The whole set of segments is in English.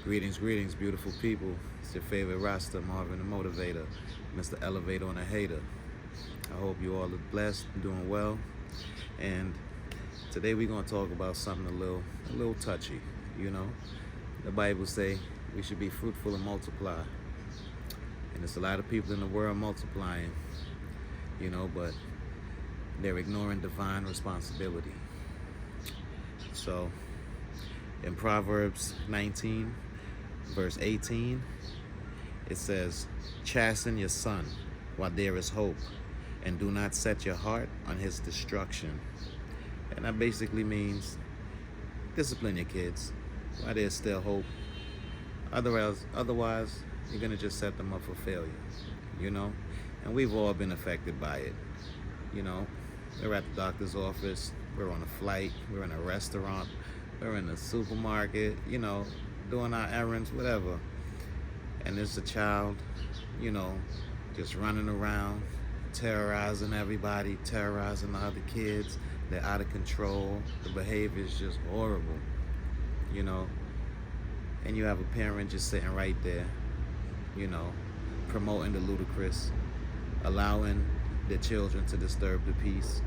Greetings, beautiful people. It's your favorite Rasta, Marvin the Motivator, Mr. Elevator on a Hater. I hope you all are blessed, doing well. And today we're gonna talk about something a little touchy. You know, the Bible say we should be fruitful and multiply. And there's a lot of people in the world multiplying, but they're ignoring divine responsibility. So in Proverbs 19, verse 18, it says, "Chasten your son while there is hope, and do not set your heart on his destruction." And that basically means discipline your kids while there's still hope. Otherwise, you're gonna just set them up for failure, you know. And we've all been affected by it, you know. We're at the doctor's office, we're on a flight, we're in a restaurant, we're in the supermarket, doing our errands, whatever. And there's a child, just running around, terrorizing everybody, terrorizing the other kids. They're out of control. The behavior is just horrible, you know. And you have a parent just sitting right there, promoting the ludicrous, allowing their children to disturb the peace,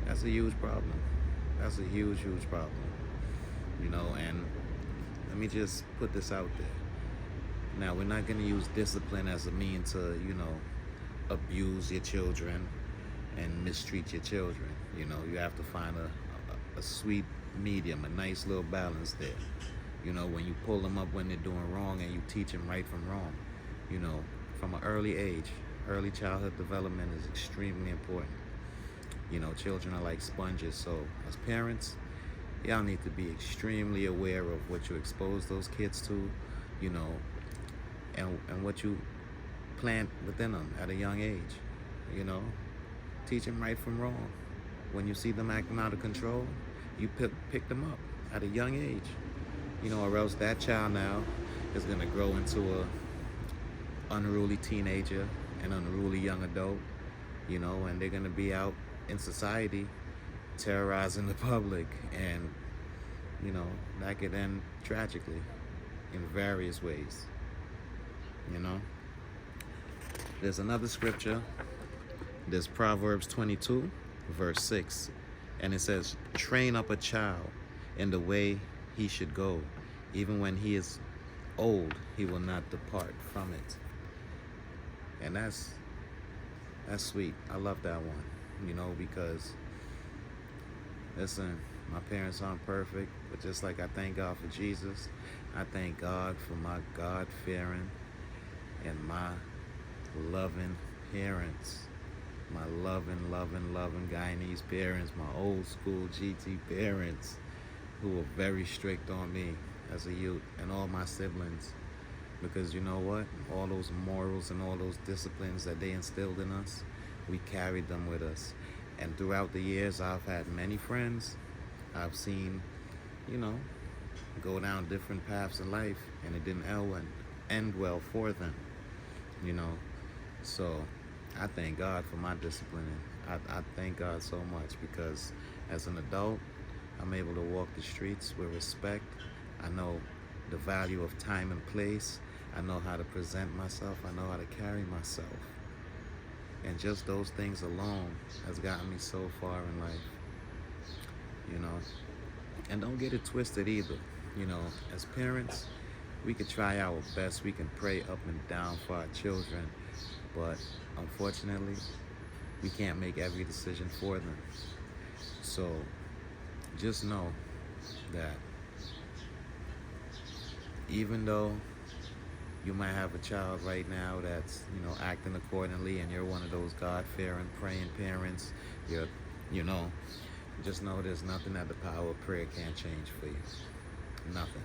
That's a huge problem. That's a huge, huge problem, and let me just put this out there. Now, we're not going to use discipline as a mean to, abuse your children and mistreat your children. You have to find a sweet medium, a nice little balance there. When you pull them up when they're doing wrong and you teach them right from wrong, from an early age. Early childhood development is extremely important. Children are like sponges, so as parents, y'all need to be extremely aware of what you expose those kids to, and what you plant within them at a young age, Teach them right from wrong. When you see them acting out of control, you pick them up at a young age, or else that child now is going to grow into a unruly teenager, an unruly young adult, and they're going to be out in society terrorizing the public, and that could end tragically in various ways. There's another scripture. There's Proverbs 22 verse 6, and it says, "Train up a child in the way he should go, even when he is old he will not depart from it." And that's sweet. I love that one, because listen, my parents aren't perfect, but just like I thank God for Jesus, I thank God for my God-fearing and my loving parents, my loving Guyanese parents, my old school GT parents, who were very strict on me as a youth, and all my siblings. Because you know what? All those morals and all those disciplines that they instilled in us, we carried them with us. And throughout the years, I've had many friends I've seen, go down different paths in life, and it didn't end well for them, So I thank God for my discipline. I thank God so much, because as an adult, I'm able to walk the streets with respect. I know the value of time and place. I know how to present myself. I know how to carry myself. And just those things alone has gotten me so far in life, And don't get it twisted either. As parents, we can try our best. We can pray up and down for our children. But unfortunately, we can't make every decision for them. So just know that even though you might have a child right now that's, acting accordingly, and you're one of those God-fearing, praying parents, just know there's nothing that the power of prayer can't change for you. Nothing.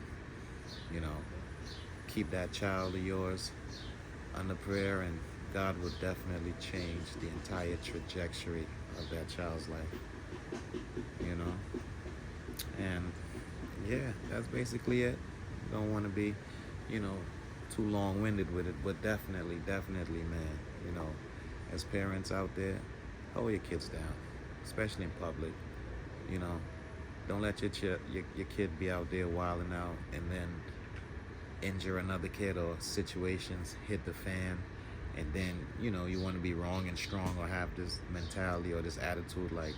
Keep that child of yours under prayer, and God will definitely change the entire trajectory of that child's life. And yeah, that's basically it. Don't want to be, too long-winded with it, but definitely, man, as parents out there, hold your kids down, especially in public. Don't let your kid be out there wilding out, and then injure another kid or situations hit the fan, and then you want to be wrong and strong or have this mentality or this attitude like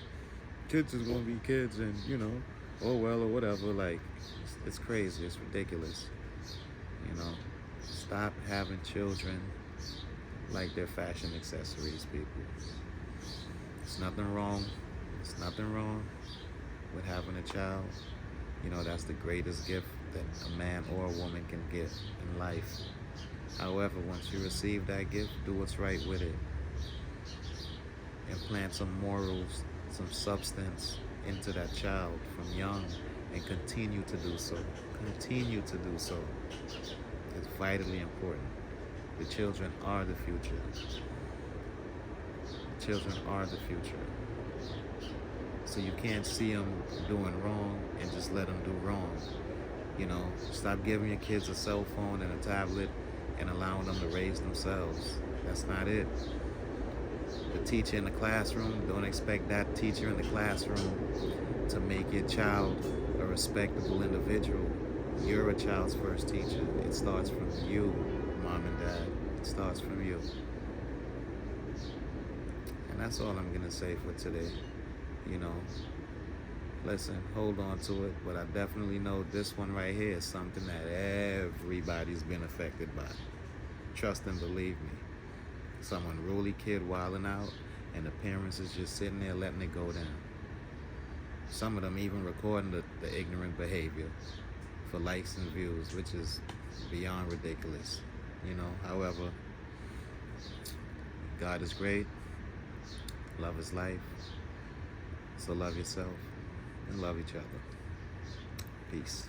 kids is gonna be kids, and oh well, or whatever. Like it's crazy, it's ridiculous. Stop having children like they're fashion accessories, people. It's nothing wrong with having a child. That's the greatest gift that a man or a woman can get in life. However, once you receive that gift, do what's right with it. Implant some morals, some substance into that child from young, and continue to do so. Continue to do so. It's vitally important. The children are the future. The children are the future. So you can't see them doing wrong and just let them do wrong. Stop giving your kids a cell phone and a tablet and allowing them to raise themselves. That's not it. The teacher in the classroom, don't expect that teacher in the classroom to make your child a respectable individual. You're a child's first teacher. It starts from you, mom and dad. It starts from you. And that's all I'm gonna say for today. Listen, hold on to it, but I definitely know this one right here is something that everybody's been affected by. Trust and believe me. Some unruly kid wilding out, and the parents is just sitting there letting it go down. Some of them even recording the ignorant behavior for likes and views, which is beyond ridiculous. However, God is great. Love is life. So love yourself and love each other. Peace.